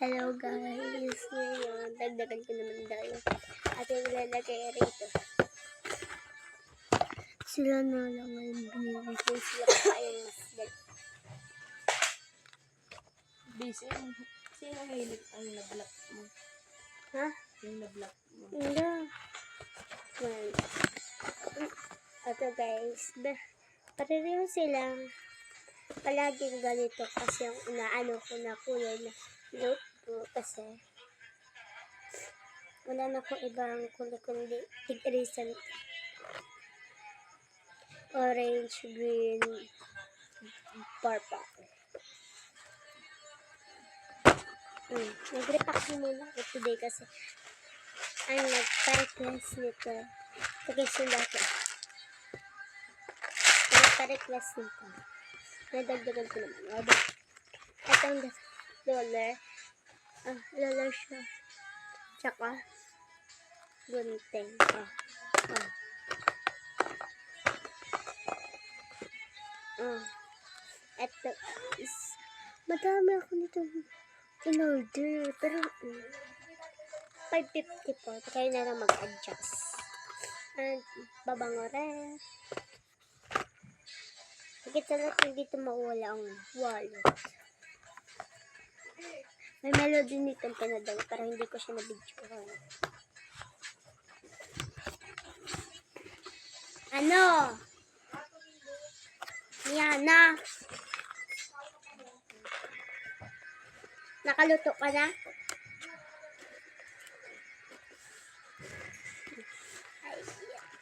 Hello guys, ngayon dagdagan ko naman tayo at yung ilalagay rito. Sila na lang ngayon binili ko sila pa yung masdal. Busy. Sino hilig ang na-block mo? Ha? Yung na-block mo? Hindi. Well, ito guys, pareho silang palaging ganito kasi yung inaano ko na kulay na look ko kasi wala na akong ibang kulay kundi recent orange, green, purple. Nag-repack muna ako today kasi ang nagpa-request nito pag-isula ko. Nagpa-request nito. Nadagdagan ko naman. Itong roller. Roller siya. Tsaka gunting. Ito is madami ako nito in-order. Pero 550 po. Kaya na lang mag-adjust. And babango rin. Higit sa lahat hindi dito mawala ang wallet. May melody nitong pinadaw pero hindi ko siya na-video. Ano? Yana? Nakaluto ka na?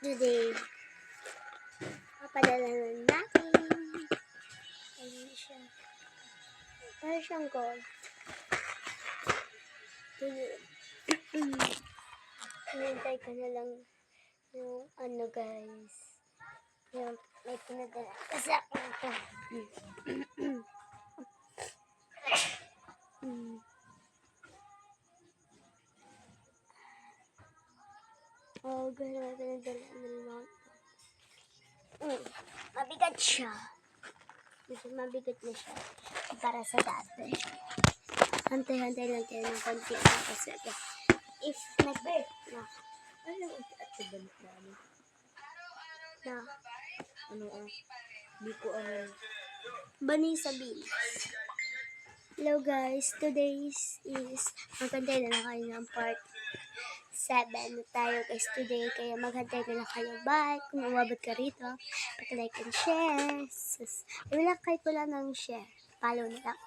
Today, papadala na natin. Ayun siya. Parang siyang gold. Hinintay ko na lang yung ano guys. Yung may pinadala kasi ako ito. Oh, gano'n pinadala naman. Mabigat siya. Medyo mabigat na siya para sa dati. Hantay-hantay lang tayo ng konti kasi if nag-bet na Ano at sa balik namin? na Ano Hindi ko alam. Bani sa bilis. Hello guys, today's is magantay na lang kayo ng part 7 na tayo guys today. Kaya maghantay na lang kayo. Bye! Kung umabot ka rito, pag-like and share. Ilakay ko lang ng share. Follow na lang.